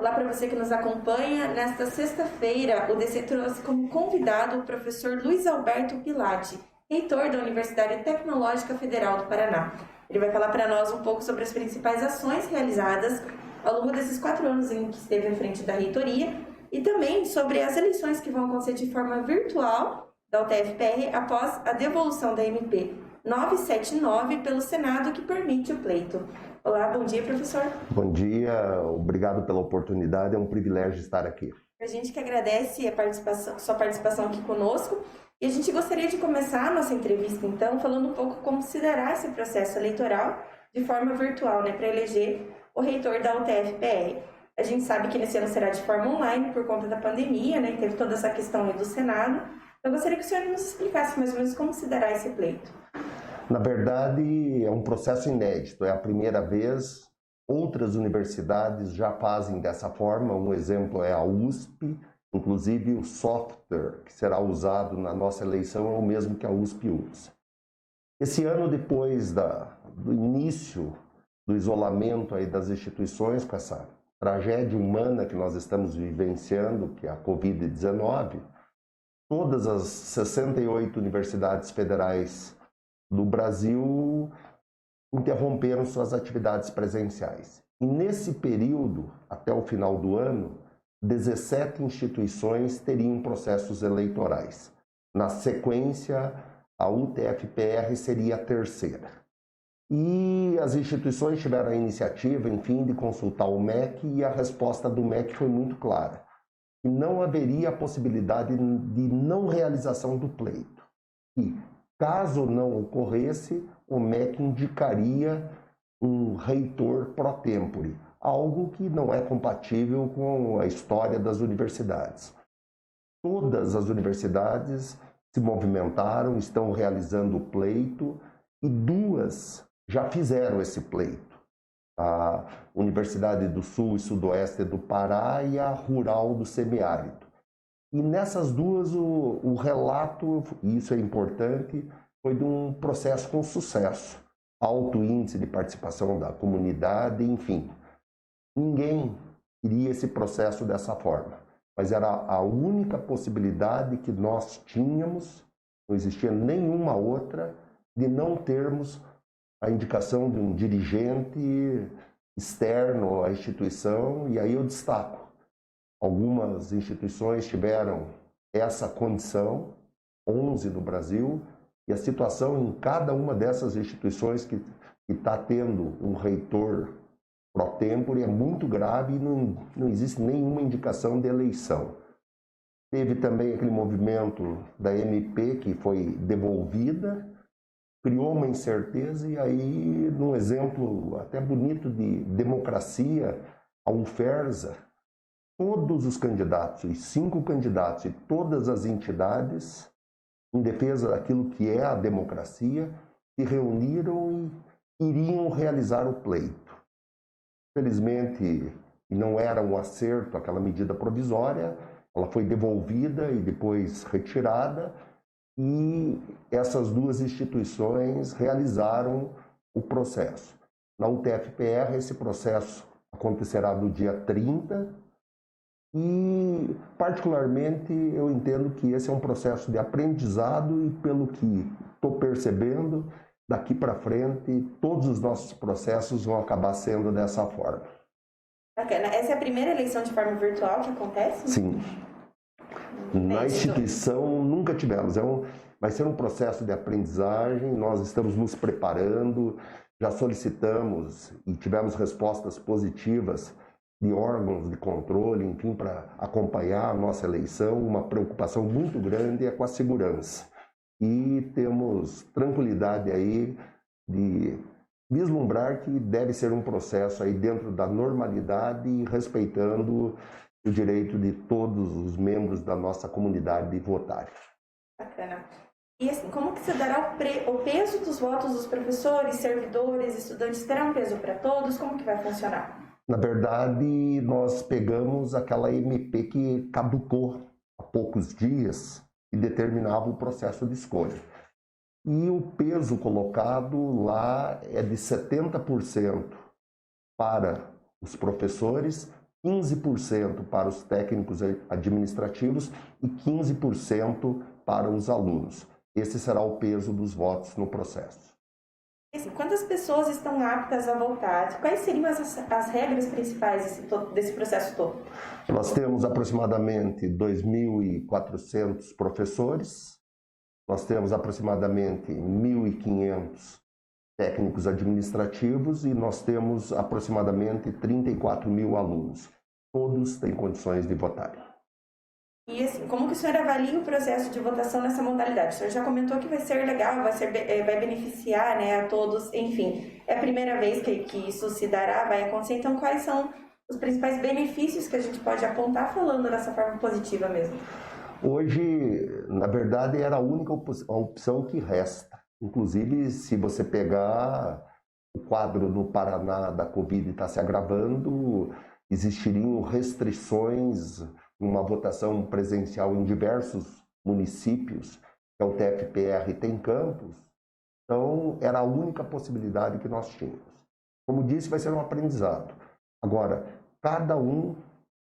Olá para você que nos acompanha. Nesta sexta-feira, o DC trouxe como convidado o professor Luiz Alberto Pilati, reitor da Universidade Tecnológica Federal do Paraná. Ele vai falar para nós um pouco sobre as principais ações realizadas ao longo desses 4 anos em que esteve à frente da reitoria e também sobre as eleições que vão acontecer de forma virtual da UTF-PR após a devolução da MP 979 pelo Senado, que permite o pleito. Olá, bom dia, professor. Bom dia, obrigado pela oportunidade, é um privilégio estar aqui. A gente que agradece sua participação aqui conosco, e a gente gostaria de começar a nossa entrevista, então, falando um pouco como se dará esse processo eleitoral de forma virtual, para eleger o reitor da UTF-PR. A gente sabe que nesse ano será de forma online por conta da pandemia, e teve toda essa questão aí do Senado. Eu gostaria que o senhor nos explicasse mais ou menos como se dará esse pleito. Na verdade, é um processo inédito, é a primeira vez. Outras universidades já fazem dessa forma, um exemplo é a USP, inclusive o software que será usado na nossa eleição é o mesmo que a USP usa. Esse ano, depois do início do isolamento aí das instituições, com essa tragédia humana que nós estamos vivenciando, que é a Covid-19, todas as 68 universidades federais do Brasil interromperam suas atividades presenciais. E nesse período, até o final do ano, 17 instituições teriam processos eleitorais. Na sequência, a UTF-PR seria a terceira. E as instituições tiveram a iniciativa, enfim, de consultar o MEC, e a resposta do MEC foi muito clara. Que não haveria a possibilidade de não realização do pleito. E caso não ocorresse, o MEC indicaria um reitor pro tempore, algo que não é compatível com a história das universidades. Todas as universidades se movimentaram, estão realizando o pleito, e 2 já fizeram esse pleito. A Universidade do Sul e Sudoeste do Pará e a Rural do Semiárido. E nessas 2, o relato, e isso é importante, foi de um processo com sucesso. Alto índice de participação da comunidade, enfim. Ninguém queria esse processo dessa forma, mas era a única possibilidade que nós tínhamos, não existia nenhuma outra, de não termos a indicação de um dirigente externo à instituição, e aí eu destaco. Algumas instituições tiveram essa condição, 11 no Brasil, e a situação em cada uma dessas instituições que está tendo um reitor pro tempore é muito grave e não existe nenhuma indicação de eleição. Teve também aquele movimento da MP que foi devolvida, criou uma incerteza, e aí, num exemplo até bonito de democracia, a UFERSA, todos os candidatos, os 5 candidatos e todas as entidades, em defesa daquilo que é a democracia, se reuniram e iriam realizar o pleito. Felizmente, não era um acerto aquela medida provisória, ela foi devolvida e depois retirada, e essas 2 instituições realizaram o processo. Na UTF-PR, esse processo acontecerá no dia 30, e, particularmente, eu entendo que esse é um processo de aprendizado e, pelo que estou percebendo, daqui para frente, todos os nossos processos vão acabar sendo dessa forma. Bacana. Essa é a primeira eleição de forma virtual que acontece? Sim. Na instituição, nunca tivemos. Vai ser um processo de aprendizagem, nós estamos nos preparando, já solicitamos e tivemos respostas positivas de órgãos de controle, enfim, para acompanhar a nossa eleição. Uma preocupação muito grande é com a segurança. E temos tranquilidade aí de vislumbrar que deve ser um processo aí dentro da normalidade e respeitando o direito de todos os membros da nossa comunidade de votar. Bacana. E assim, como que se dará o peso dos votos dos professores, servidores, estudantes? Terá um peso para todos? Como que vai funcionar? Na verdade, nós pegamos aquela MP que caducou há poucos dias e determinava o processo de escolha. E o peso colocado lá é de 70% para os professores 15% para os técnicos administrativos e 15% para os alunos. Esse será o peso dos votos no processo. Assim, quantas pessoas estão aptas a votar? Quais seriam as regras principais desse processo todo? Nós temos aproximadamente 2.400 professores, nós temos aproximadamente 1.500 técnicos administrativos e nós temos aproximadamente 34.000 alunos. Todos têm condições de votar. E assim, como que o senhor avalia o processo de votação nessa modalidade? O senhor já comentou que vai ser legal, vai beneficiar, né, a todos, enfim. É a primeira vez que isso se dará, vai acontecer. Então, quais são os principais benefícios que a gente pode apontar falando dessa forma positiva mesmo? Hoje, na verdade, era a única opção que resta. Inclusive, se você pegar o quadro no Paraná da Covid está se agravando, existiriam restrições, uma votação presencial em diversos municípios, que é o TFPR tem campus. Então, era a única possibilidade que nós tínhamos. Como disse, vai ser um aprendizado. Agora, cada um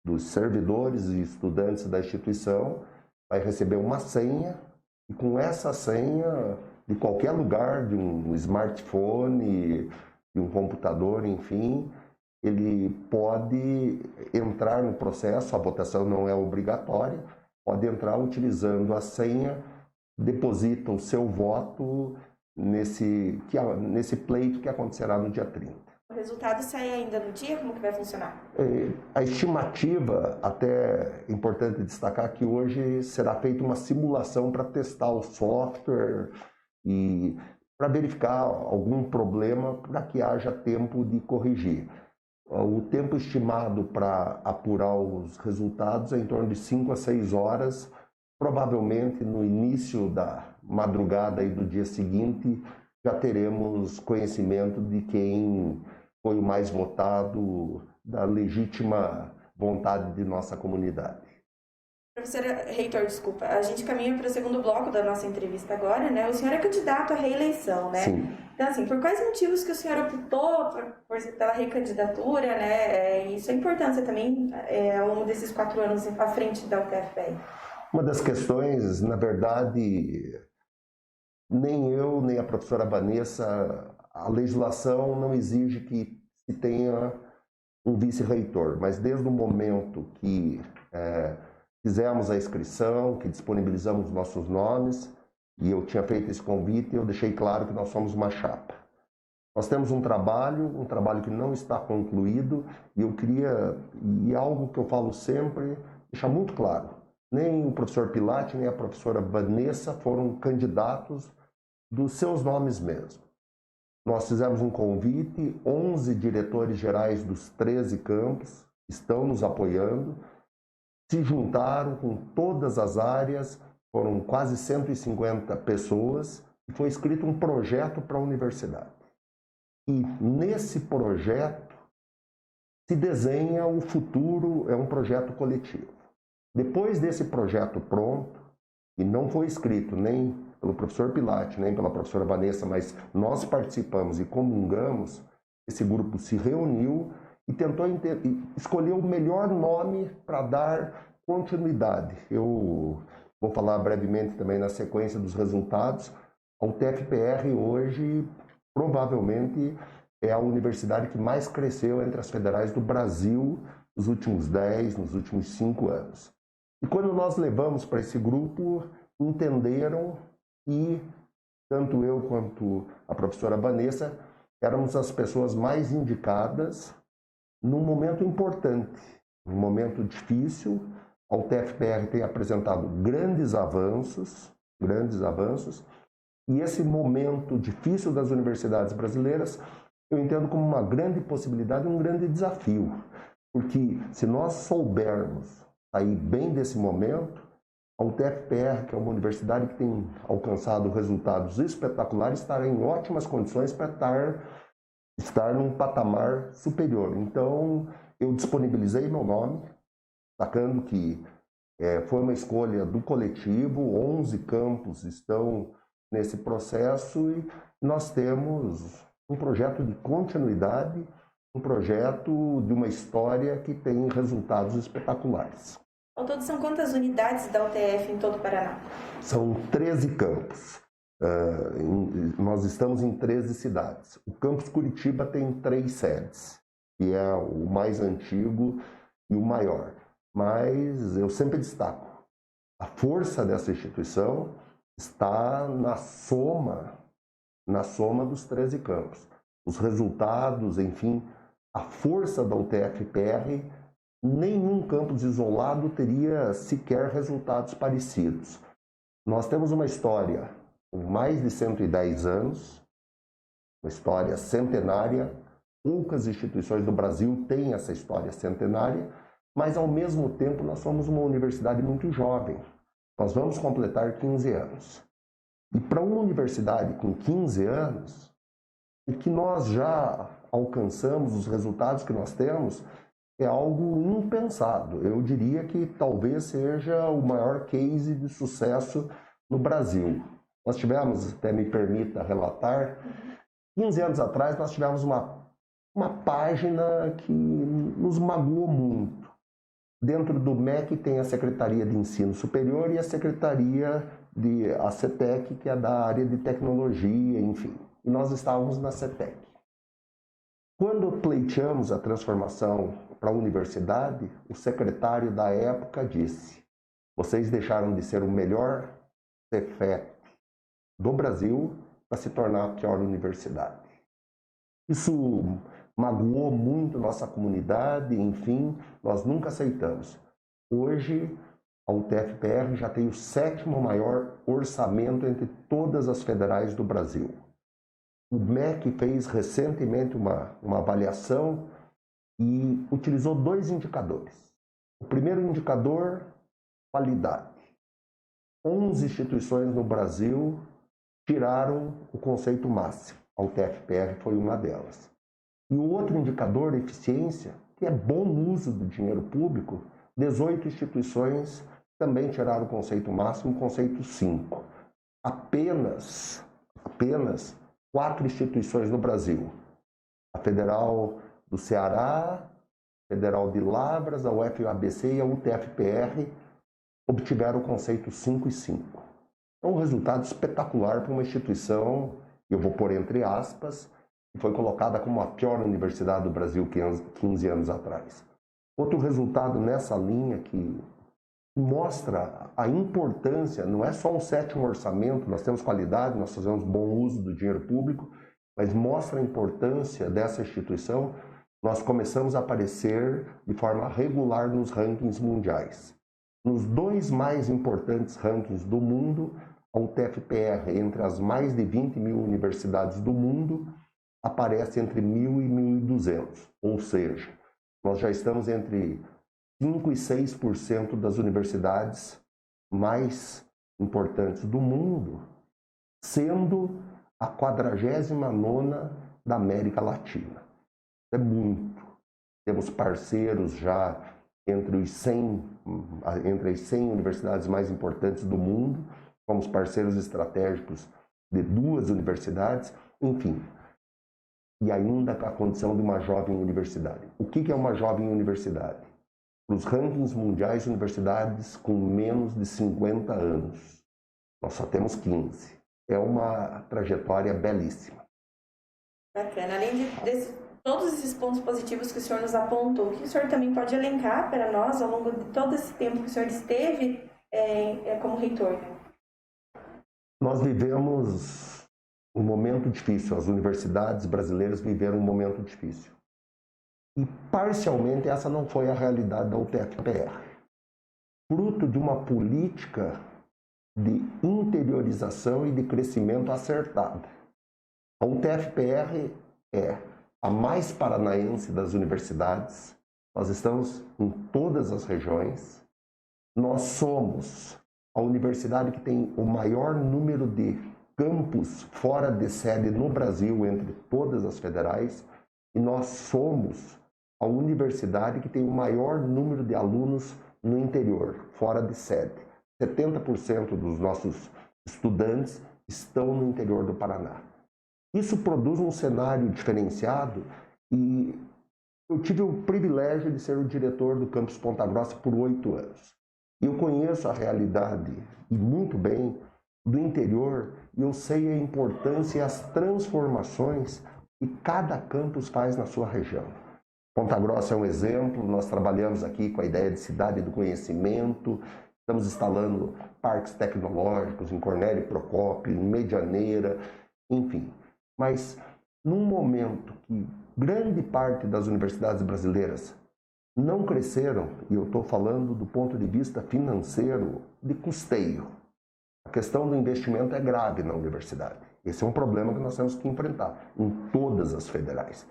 dos servidores e estudantes da instituição vai receber uma senha, e com essa senha, de qualquer lugar, de um smartphone, de um computador, enfim, ele pode entrar no processo, a votação não é obrigatória, pode entrar utilizando a senha, deposita o seu voto nesse pleito que acontecerá no dia 30. O resultado sai ainda no dia? Como que vai funcionar? A estimativa, até é importante destacar que hoje será feita uma simulação para testar o software e para verificar algum problema para que haja tempo de corrigir. O tempo estimado para apurar os resultados é em torno de 5 a 6 horas. Provavelmente no início da madrugada e do dia seguinte já teremos conhecimento de quem foi o mais votado, da legítima vontade de nossa comunidade. Professora Reitor, desculpa, a gente caminha para o segundo bloco da nossa entrevista agora, né? O senhor é candidato à reeleição, né? Sim. Então, assim, por quais motivos que o senhor optou pela recandidatura, né? Isso é importante também ao longo desses 4 anos à frente da UTFPR. Uma das questões, na verdade, nem eu, nem a professora Vanessa, a legislação não exige que se tenha um vice-reitor, mas desde o momento que fizemos a inscrição, que disponibilizamos nossos nomes, e eu tinha feito esse convite, eu deixei claro que nós somos uma chapa. Nós temos um trabalho que não está concluído, e eu queria, e algo que eu falo sempre, deixar muito claro, nem o professor Pilate, nem a professora Vanessa foram candidatos dos seus nomes mesmo. Nós fizemos um convite, 11 diretores gerais dos 13 campos estão nos apoiando, se juntaram com todas as áreas, foram quase 150 pessoas, e foi escrito um projeto para a universidade. E nesse projeto se desenha o futuro, é um projeto coletivo. Depois desse projeto pronto, e não foi escrito nem pelo professor Pilate, nem pela professora Vanessa, mas nós participamos e comungamos, esse grupo se reuniu e tentou escolher o melhor nome para dar continuidade. Eu vou falar brevemente também na sequência dos resultados. A UTFPR hoje provavelmente é a universidade que mais cresceu entre as federais do Brasil nos últimos 10, nos últimos 5 anos. E quando nós levamos para esse grupo, entenderam que tanto eu quanto a professora Vanessa éramos as pessoas mais indicadas num momento importante, num momento difícil. A UTFPR tem apresentado grandes avanços, e esse momento difícil das universidades brasileiras eu entendo como uma grande possibilidade, um grande desafio, porque se nós soubermos sair bem desse momento, a UTFPR, que é uma universidade que tem alcançado resultados espetaculares, estará em ótimas condições para estar num patamar superior. Então, eu disponibilizei meu nome, destacando que foi uma escolha do coletivo, 11 campos estão nesse processo e nós temos um projeto de continuidade um projeto de uma história que tem resultados espetaculares. Ao todo, são quantas unidades da UTF em todo o Paraná? São 13 campos. Nós estamos em 13 cidades. O campus Curitiba tem 3 sedes, que é o mais antigo e o maior. Mas eu sempre destaco, a força dessa instituição está na soma dos 13 campos. Os resultados, enfim, a força da UTF-PR, nenhum campus isolado teria sequer resultados parecidos. Nós temos uma história com mais de 110 anos, uma história centenária. Poucas instituições do Brasil têm essa história centenária, mas ao mesmo tempo nós somos uma universidade muito jovem. Nós vamos completar 15 anos. E para uma universidade com 15 anos, o que nós já alcançamos, os resultados que nós temos, é algo impensado. Eu diria que talvez seja o maior case de sucesso no Brasil. Nós tivemos, até me permita relatar, 15 anos atrás nós tivemos uma página que nos magoou muito. Dentro do MEC tem a Secretaria de Ensino Superior e a Secretaria a CETEC, que é da área de tecnologia, enfim. E nós estávamos na CETEC. Quando pleiteamos a transformação para a universidade, o secretário da época disse: vocês deixaram de ser o melhor Cefet do Brasil para se tornar a pior universidade. Isso magoou muito nossa comunidade, enfim, nós nunca aceitamos. Hoje, a UTF-PR já tem o 7º maior orçamento entre todas as federais do Brasil. O MEC fez recentemente uma avaliação e utilizou 2 indicadores. O primeiro indicador, qualidade. 11 instituições no Brasil tiraram o conceito máximo. A UTF-PR foi uma delas. E o outro indicador, eficiência, que é bom uso do dinheiro público, 18 instituições também tiraram o conceito máximo, o conceito 5. Apenas 4 instituições no Brasil. A Federal do Ceará, a Federal de Lavras, a UFABC e a UTF-PR obtiveram o conceito 5 e 5. É um resultado espetacular para uma instituição, eu vou pôr entre aspas, que foi colocada como a pior universidade do Brasil 15 anos atrás. Outro resultado nessa linha que mostra a importância, não é só um 7º orçamento, nós temos qualidade, nós fazemos bom uso do dinheiro público, mas mostra a importância dessa instituição. Nós começamos a aparecer de forma regular nos rankings mundiais. Nos 2 mais importantes rankings do mundo, a UTF-PR, entre as mais de 20 mil universidades do mundo, aparece entre 1.000 e 1.200, ou seja, nós já estamos entre 5% e 6% das universidades mais importantes do mundo, sendo a 49ª da América Latina. É muito. Temos parceiros já entre as 100 universidades mais importantes do mundo, somos parceiros estratégicos de 2 universidades, enfim. E ainda com a condição de uma jovem universidade. O que é uma jovem universidade? Nos rankings mundiais, universidades com menos de 50 anos. Nós só temos 15. É uma trajetória belíssima. Bacana. Além de todos esses pontos positivos que o senhor nos apontou, o que o senhor também pode elencar para nós ao longo de todo esse tempo que o senhor esteve como reitor? Nós vivemos um momento difícil, as universidades brasileiras viveram um momento difícil. E, parcialmente, essa não foi a realidade da UTF-PR. Fruto de uma política de interiorização e de crescimento acertada. A UTF-PR é a mais paranaense das universidades, nós estamos em todas as regiões, nós somos a universidade que tem o maior número de campus fora de sede no Brasil, entre todas as federais, e nós somos a universidade que tem o maior número de alunos no interior, fora de sede. 70% dos nossos estudantes estão no interior do Paraná. Isso produz um cenário diferenciado e Eu tive o privilégio de ser o diretor do Campus Ponta Grossa por 8 anos. Eu conheço a realidade, e muito bem, do interior, e eu sei a importância e as transformações que cada campus faz na sua região. Ponta Grossa é um exemplo, nós trabalhamos aqui com a ideia de cidade do conhecimento, estamos instalando parques tecnológicos em Cornélio Procópio, em Medianeira, enfim. Mas num momento que grande parte das universidades brasileiras não cresceram, e eu estou falando do ponto de vista financeiro, de custeio. A questão do investimento é grave na universidade. Esse é um problema que nós temos que enfrentar em todas as federais.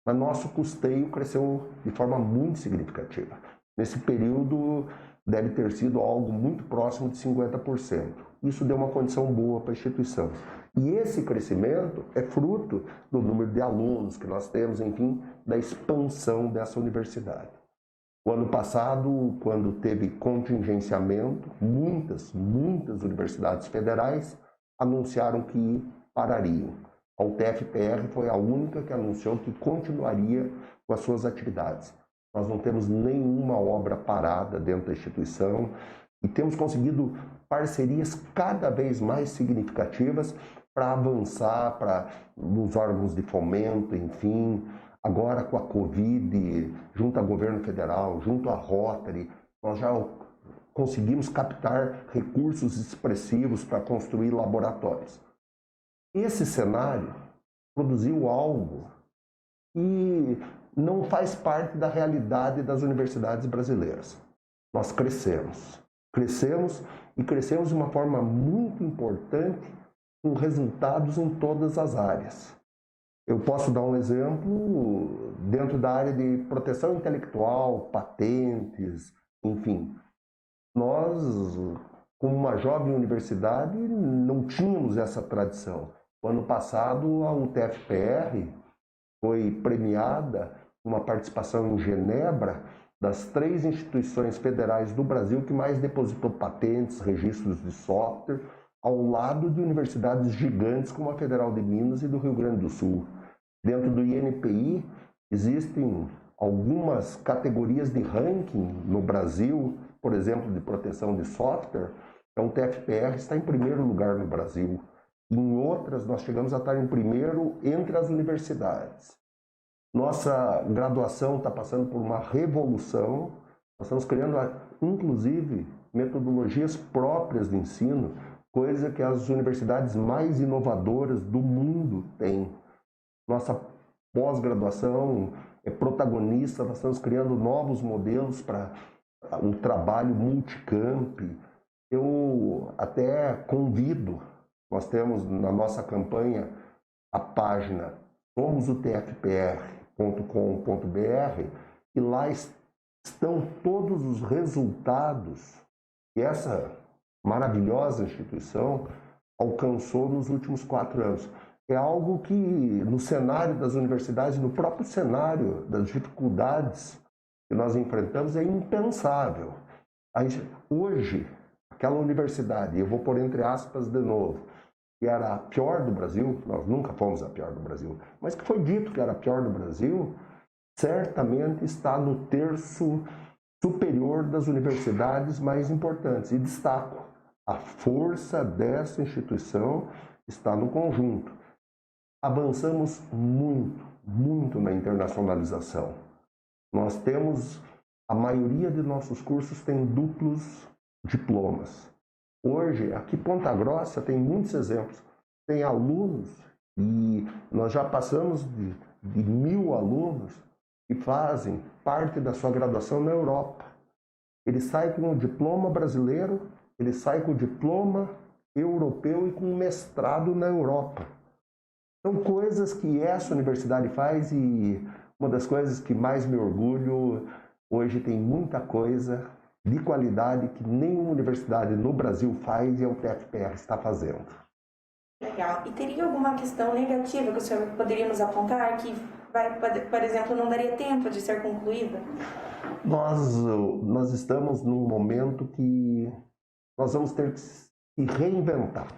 Mas nosso custeio cresceu de forma muito significativa. Nesse período deve ter sido algo muito próximo de 50%. Isso deu uma condição boa para a instituição. E esse crescimento é fruto do número de alunos que nós temos, enfim, da expansão dessa universidade. O ano passado, quando teve contingenciamento, muitas universidades federais anunciaram que parariam. A UTF-PR foi a única que anunciou que continuaria com as suas atividades. Nós não temos nenhuma obra parada dentro da instituição e temos conseguido parcerias cada vez mais significativas para avançar nos órgãos de fomento, enfim. Agora com a Covid, junto ao governo federal, junto à Rotary, nós já conseguimos captar recursos expressivos para construir laboratórios. Esse cenário produziu algo que não faz parte da realidade das universidades brasileiras. Nós crescemos e crescemos de uma forma muito importante, com resultados em todas as áreas. Eu posso dar um exemplo dentro da área de proteção intelectual, patentes, enfim. Nós, como uma jovem universidade, não tínhamos essa tradição. No ano passado, a UTF-PR foi premiada com uma participação em Genebra das 3 instituições federais do Brasil que mais depositou patentes, registros de software, ao lado de universidades gigantes como a Federal de Minas e do Rio Grande do Sul. Dentro do INPI, existem algumas categorias de ranking no Brasil, por exemplo, de proteção de software. A UTF-PR está em primeiro lugar no Brasil. Em outras, nós chegamos a estar em primeiro entre as universidades. Nossa graduação está passando por uma revolução. Nós estamos criando, inclusive, metodologias próprias de ensino, coisa que as universidades mais inovadoras do mundo têm. Nossa pós-graduação é protagonista, nós estamos criando novos modelos para um trabalho multicamp. Eu até convido, nós temos na nossa campanha a página somosutfpr.com.br e lá estão todos os resultados que essa maravilhosa instituição alcançou nos últimos 4 anos. É algo que no cenário das universidades, no próprio cenário das dificuldades que nós enfrentamos, é impensável. Hoje, aquela universidade, eu vou pôr entre aspas de novo, que era a pior do Brasil, nós nunca fomos a pior do Brasil, mas que foi dito que era a pior do Brasil, certamente está no terço superior das universidades mais importantes. E destaco, a força dessa instituição está no conjunto. Avançamos muito na internacionalização. Nós temos, a maioria de nossos cursos tem duplos diplomas. Hoje, aqui em Ponta Grossa, tem muitos exemplos. Tem alunos, e nós já passamos de 1.000 alunos que fazem parte da sua graduação na Europa. Ele sai com o diploma brasileiro, ele sai com o diploma europeu e com um mestrado na Europa. São coisas que essa universidade faz e uma das coisas que mais me orgulho, hoje tem muita coisa de qualidade que nenhuma universidade no Brasil faz e a UTF-PR está fazendo. Legal. E teria alguma questão negativa que o senhor poderia nos apontar que, por exemplo, não daria tempo de ser concluída? Nós estamos num momento que nós vamos ter que se reinventar.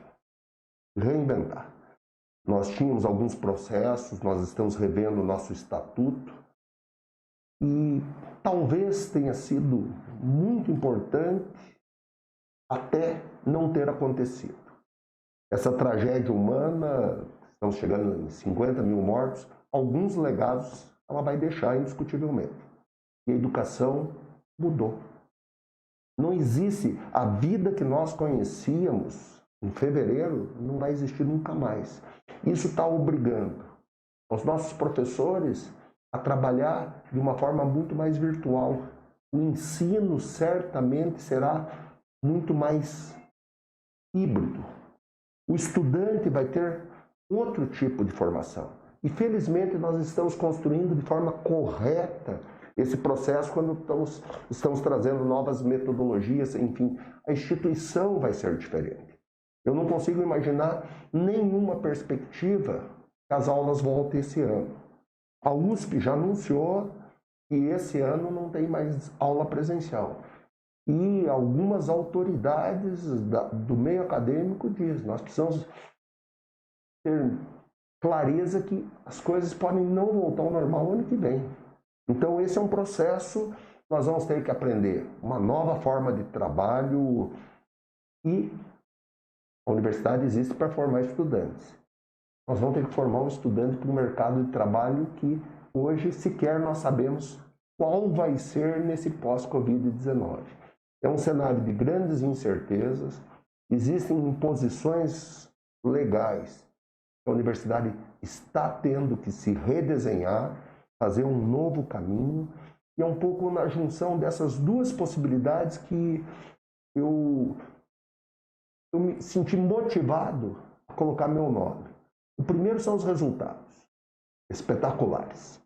Nós tínhamos alguns processos, nós estamos revendo o nosso estatuto. E talvez tenha sido muito importante até não ter acontecido. Essa tragédia humana, estamos chegando em 50 mil mortos, alguns legados ela vai deixar indiscutivelmente. E a educação mudou. Não existe a vida que nós conhecíamos em fevereiro, não vai existir nunca mais. Isso está obrigando os nossos professores a trabalhar de uma forma muito mais virtual. O ensino certamente será muito mais híbrido. O estudante vai ter outro tipo de formação. E felizmente nós estamos construindo de forma correta esse processo quando estamos trazendo novas metodologias, enfim, a instituição vai ser diferente. Eu não consigo imaginar nenhuma perspectiva que as aulas voltem esse ano. A USP já anunciou que esse ano não tem mais aula presencial. E algumas autoridades do meio acadêmico dizem, nós precisamos ter clareza que as coisas podem não voltar ao normal ano que vem. Então esse é um processo, nós vamos ter que aprender uma nova forma de trabalho e a universidade existe para formar estudantes. Nós vamos ter que formar um estudante para o mercado de trabalho que hoje sequer nós sabemos qual vai ser nesse pós-Covid-19. É um cenário de grandes incertezas, existem imposições legais. A universidade está tendo que se redesenhar, fazer um novo caminho, e é um pouco na junção dessas duas possibilidades que eu me senti motivado a colocar meu nome. O primeiro são os resultados espetaculares.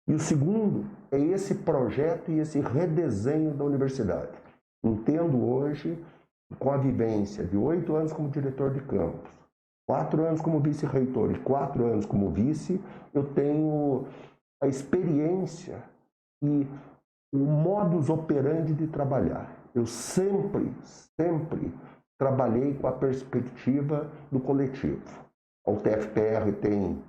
E o segundo é esse projeto e esse redesenho da universidade. Entendo hoje, com a vivência de 8 anos como diretor de campus, 4 anos como vice-reitor e 4 anos como vice, eu tenho a experiência e o modus operandi de trabalhar. Eu sempre trabalhei com a perspectiva do coletivo. A UTF-PR tem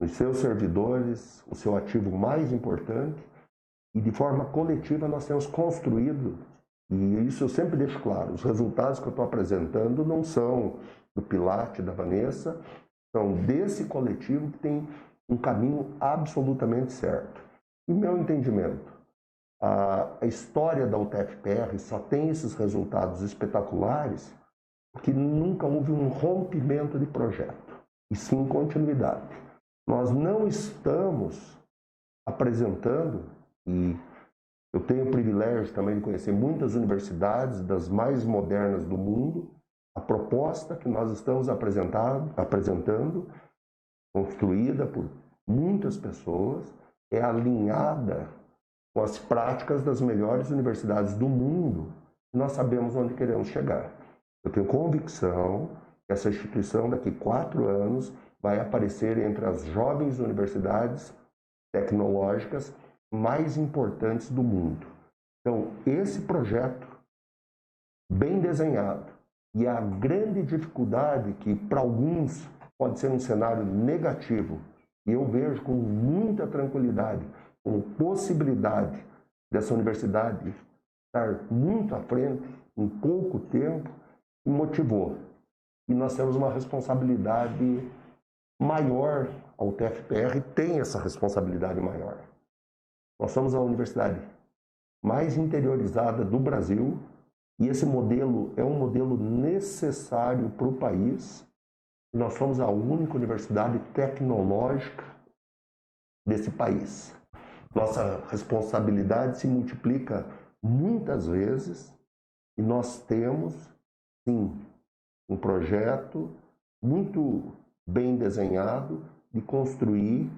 nos seus servidores o seu ativo mais importante e de forma coletiva nós temos construído, e isso eu sempre deixo claro, os resultados que eu estou apresentando não são do Pilate, da Vanessa, são desse coletivo que tem um caminho absolutamente certo. Em meu entendimento, a história da UTF-PR só tem esses resultados espetaculares porque nunca houve um rompimento de projeto, e sim continuidade. Nós não estamos apresentando, e eu tenho o privilégio também de conhecer muitas universidades das mais modernas do mundo, a proposta que nós estamos apresentando, construída por muitas pessoas, é alinhada com as práticas das melhores universidades do mundo, e nós sabemos onde queremos chegar. Eu tenho convicção que essa instituição, daqui 4 anos, vai aparecer entre as jovens universidades tecnológicas mais importantes do mundo. Então, esse projeto, bem desenhado, e a grande dificuldade que, para alguns, pode ser um cenário negativo, e eu vejo com muita tranquilidade, com possibilidade dessa universidade estar muito à frente, em pouco tempo, me motivou. E nós temos uma responsabilidade maior, a UTF-PR tem essa responsabilidade maior. Nós somos a universidade mais interiorizada do Brasil e esse modelo é um modelo necessário para o país. Nós somos a única universidade tecnológica desse país. Nossa responsabilidade se multiplica muitas vezes e nós temos, sim, um projeto muito bem desenhado de construir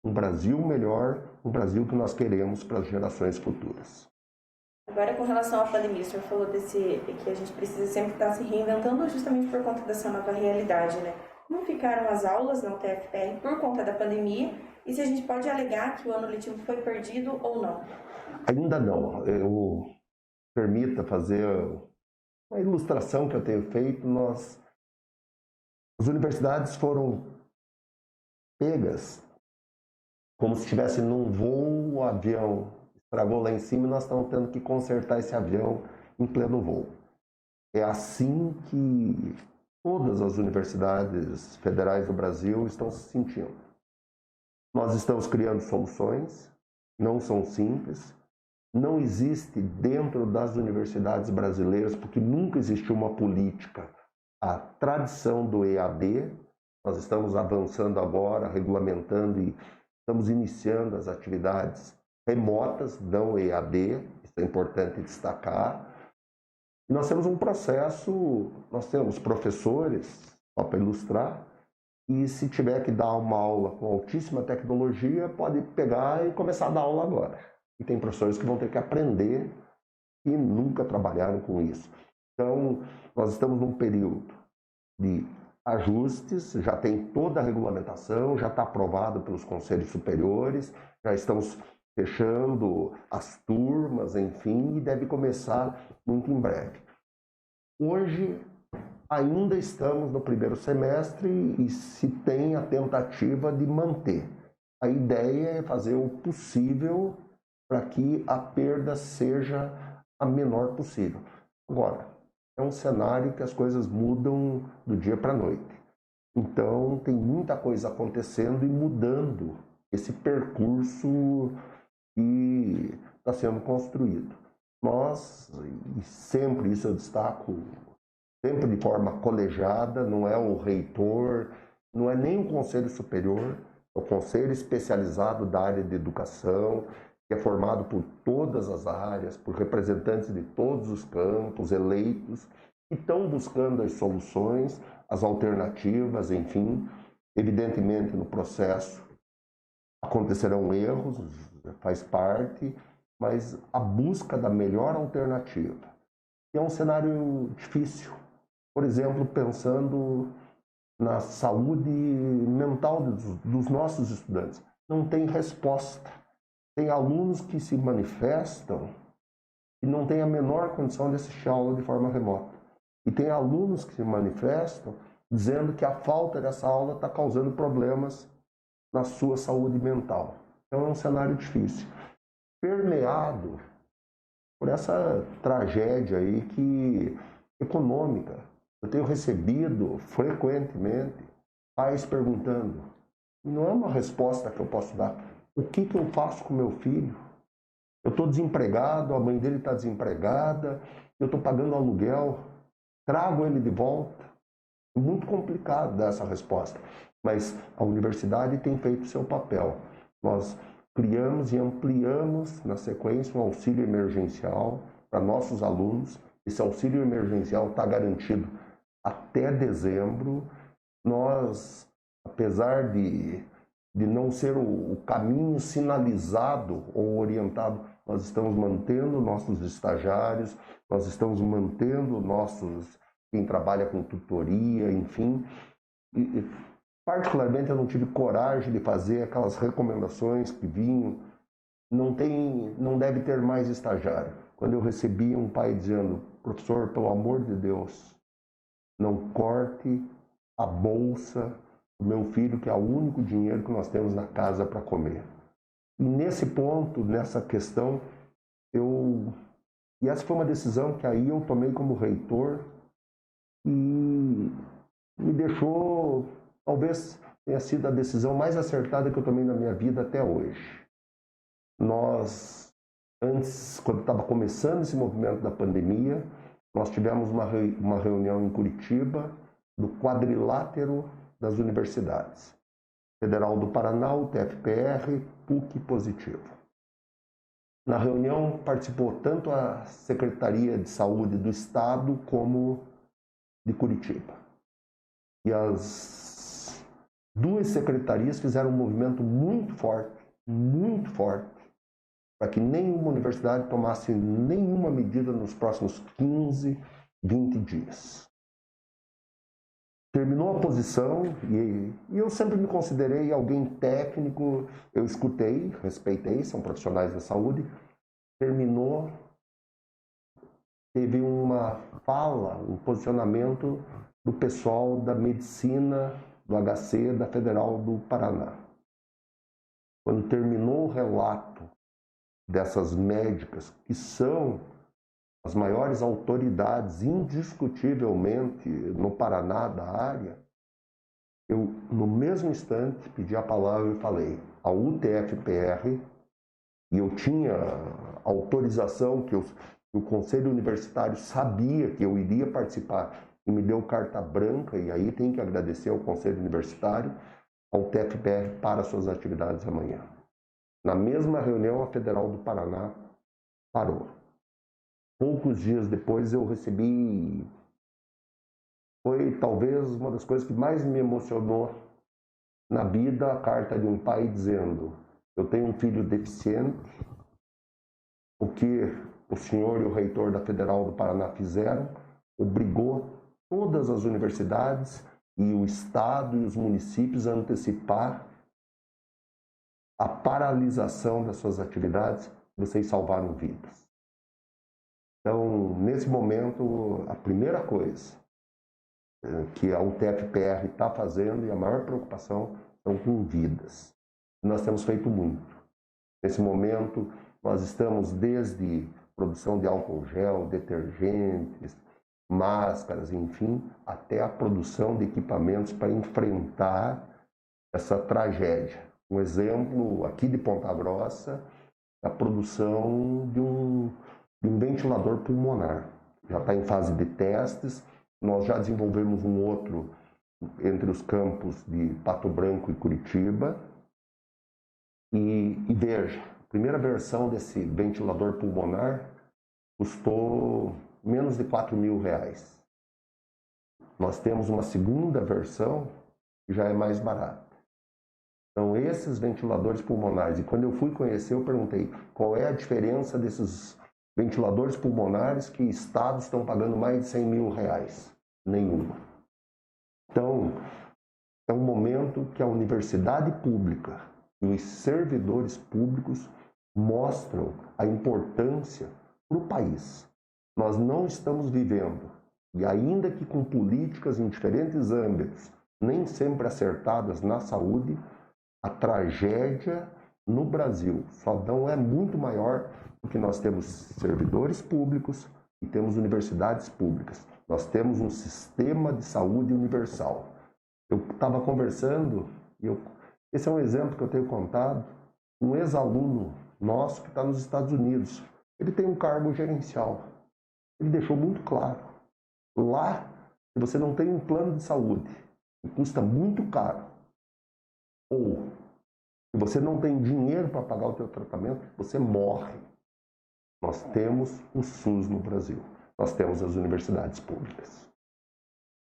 um Brasil melhor, um Brasil que nós queremos para as gerações futuras. Agora, com relação à pandemia, o senhor falou que a gente precisa sempre estar se reinventando justamente por conta dessa nova realidade, né? Como ficaram as aulas na UTF-PR por conta da pandemia e se a gente pode alegar que o ano letivo foi perdido ou não? Ainda não. Eu permita fazer uma ilustração que eu tenho feito. As universidades foram pegas como se estivessem num voo, o avião estragou lá em cima e nós estamos tendo que consertar esse avião em pleno voo. É assim que todas as universidades federais do Brasil estão se sentindo. Nós estamos criando soluções, não são simples, não existe dentro das universidades brasileiras, porque nunca existiu uma política, a tradição do EAD. Nós estamos avançando agora, regulamentando e estamos iniciando as atividades remotas, não EAD, isso é importante destacar. Nós temos um processo, nós temos professores, só para ilustrar, e se tiver que dar uma aula com altíssima tecnologia, pode pegar e começar a dar aula agora. E tem professores que vão ter que aprender e nunca trabalharam com isso. Então, nós estamos num período de ajustes, já tem toda a regulamentação, já está aprovado pelos conselhos superiores, já estamos fechando as turmas, enfim, e deve começar muito em breve. Hoje, ainda estamos no primeiro semestre e se tem a tentativa de manter. A ideia é fazer o possível para que a perda seja a menor possível. Agora, é um cenário que as coisas mudam do dia para a noite. Então, tem muita coisa acontecendo e mudando esse percurso que está sendo construído. Nós, e sempre isso eu destaco, sempre de forma colegiada, não é o reitor, não é nem o conselho superior, é o conselho especializado da área de educação, que é formado por todas as áreas, por representantes de todos os campos, eleitos, que estão buscando as soluções, as alternativas, enfim. Evidentemente, no processo acontecerão erros, faz parte, mas a busca da melhor alternativa. E é um cenário difícil. Por exemplo, pensando na saúde mental dos nossos estudantes. Não tem resposta. Tem alunos que se manifestam e não têm a menor condição de assistir a aula de forma remota. E tem alunos que se manifestam dizendo que a falta dessa aula está causando problemas na sua saúde mental. Então é um cenário difícil, permeado por essa tragédia aí econômica. Eu tenho recebido frequentemente pais perguntando, e não é uma resposta que eu posso dar, o que eu faço com meu filho? Eu estou desempregado, a mãe dele está desempregada, eu estou pagando aluguel, trago ele de volta. É muito complicado dar essa resposta, mas a universidade tem feito o seu papel. Nós criamos e ampliamos, na sequência, um auxílio emergencial para nossos alunos. Esse auxílio emergencial está garantido até dezembro. Nós, apesar de não ser o caminho sinalizado ou orientado, nós estamos mantendo nossos estagiários, nós estamos mantendo quem trabalha com tutoria, enfim. E, particularmente, eu não tive coragem de fazer aquelas recomendações que vinham. Não deve ter mais estagiário. Quando eu recebi um pai dizendo, professor, pelo amor de Deus, não corte a bolsa do meu filho, que é o único dinheiro que nós temos na casa para comer. E nesse ponto, nessa questão, e essa foi uma decisão que aí eu tomei como reitor e me deixou, talvez tenha sido a decisão mais acertada que eu tomei na minha vida até hoje. Nós, antes, quando estava começando esse movimento da pandemia, nós tivemos uma reunião em Curitiba do quadrilátero das universidades. Federal do Paraná, UTFPR, PUC Positivo. Na reunião participou tanto a Secretaria de Saúde do Estado como de Curitiba. E as duas secretarias fizeram um movimento muito forte, para que nenhuma universidade tomasse nenhuma medida nos próximos 15, 20 dias. Terminou a posição e eu sempre me considerei alguém técnico, eu escutei, respeitei, são profissionais da saúde. Terminou, teve uma fala, um posicionamento do pessoal da medicina do HC da Federal do Paraná. Quando terminou o relato dessas médicas, que são as maiores autoridades, indiscutivelmente, no Paraná, da área, eu, no mesmo instante, pedi a palavra e falei, a UTF-PR, e eu tinha autorização, que o Conselho Universitário sabia que eu iria participar, e me deu carta branca, e aí tem que agradecer ao Conselho Universitário, a UTF-PR para suas atividades amanhã. Na mesma reunião, a Federal do Paraná parou. Poucos dias depois eu recebi, foi talvez uma das coisas que mais me emocionou na vida, a carta de um pai dizendo, eu tenho um filho deficiente, o que o senhor e o reitor da Federal do Paraná fizeram, obrigou todas as universidades e o Estado e os municípios a antecipar a paralisação das suas atividades, vocês salvaram vidas. Então, nesse momento, a primeira coisa que a UTF-PR está fazendo e a maior preocupação são com vidas. Nós temos feito muito. Nesse momento, nós estamos desde produção de álcool gel, detergentes, máscaras, enfim, até a produção de equipamentos para enfrentar essa tragédia. Um exemplo aqui de Ponta Grossa, a produção de um ventilador pulmonar. Já está em fase de testes, nós já desenvolvemos um outro entre os campos de Pato Branco e Curitiba. E veja, a primeira versão desse ventilador pulmonar custou menos de R$4.000. Nós temos uma segunda versão que já é mais barata. Então, esses ventiladores pulmonares, e quando eu fui conhecer, eu perguntei qual é a diferença desses ventiladores pulmonares que estados estão pagando mais de R$100.000. Nenhuma. Então, é um momento que a universidade pública e os servidores públicos mostram a importância para o país. Nós não estamos vivendo, e ainda que com políticas em diferentes âmbitos, nem sempre acertadas na saúde, a tragédia no Brasil só não é muito maior porque nós temos servidores públicos e temos universidades públicas. Nós temos um sistema de saúde universal. Eu estava conversando, esse é um exemplo que eu tenho contado, um ex-aluno nosso que está nos Estados Unidos. Ele tem um cargo gerencial. Ele deixou muito claro. Lá, se você não tem um plano de saúde, que custa muito caro, ou se você não tem dinheiro para pagar o seu tratamento, você morre. Nós temos o SUS no Brasil. Nós temos as universidades públicas.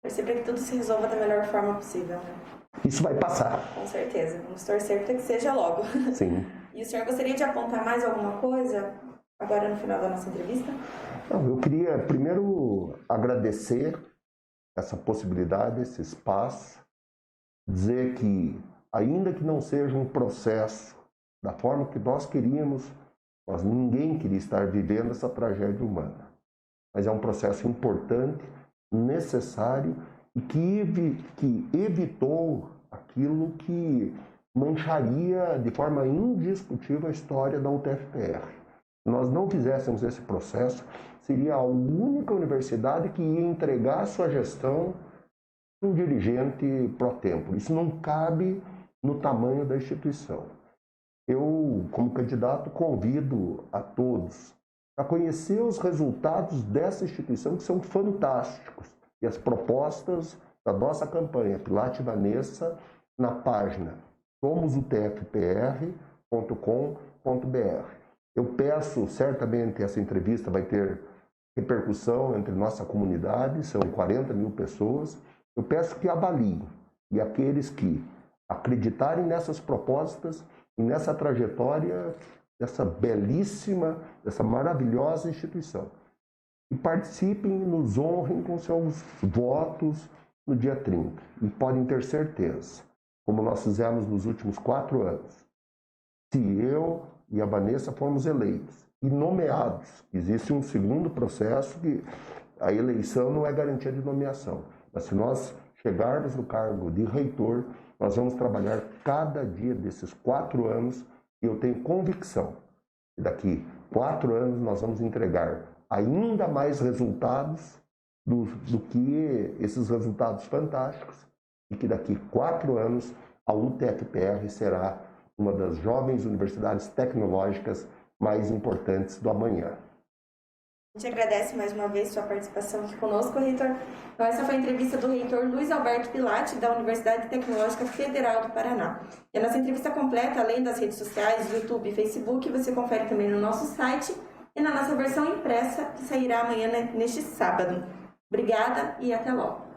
Perceber que tudo se resolva da melhor forma possível, né? Isso vai passar. Com certeza. Vamos torcer para que seja logo. Sim. E o senhor gostaria de apontar mais alguma coisa agora no final da nossa entrevista? Não, eu queria primeiro agradecer essa possibilidade, esse espaço, dizer que, ainda que não seja um processo da forma que nós queríamos, ninguém queria estar vivendo essa tragédia humana. Mas é um processo importante, necessário e que evitou aquilo que mancharia de forma indiscutível a história da UTF-PR. Se nós não fizéssemos esse processo, seria a única universidade que ia entregar a sua gestão para um dirigente pro tempore. Isso não cabe no tamanho da instituição. Eu, como candidato, convido a todos a conhecer os resultados dessa instituição, que são fantásticos, e as propostas da nossa campanha Pilates Vanessa na página somosutfpr.com.br. Eu peço, certamente essa entrevista vai ter repercussão entre nossa comunidade, são 40.000 pessoas. Eu peço que avaliem, e aqueles que acreditarem nessas propostas e nessa trajetória dessa belíssima, dessa maravilhosa instituição. E participem e nos honrem com seus votos no dia 30. E podem ter certeza, como nós fizemos nos últimos 4 anos, se eu e a Vanessa formos eleitos e nomeados, existe um segundo processo que a eleição não é garantia de nomeação, mas se nós chegarmos no cargo de reitor, nós vamos trabalhar cada dia desses 4 anos e eu tenho convicção, Daqui 4 anos nós vamos entregar ainda mais resultados do que esses resultados fantásticos, e que daqui 4 anos a UTFPR será uma das jovens universidades tecnológicas mais importantes do amanhã. A gente agradece mais uma vez sua participação aqui conosco, reitor. Então, essa foi a entrevista do reitor Luiz Alberto Pilatti, da Universidade Tecnológica Federal do Paraná. E a nossa entrevista completa, além das redes sociais, YouTube e Facebook, você confere também no nosso site e na nossa versão impressa, que sairá amanhã, neste sábado. Obrigada e até logo.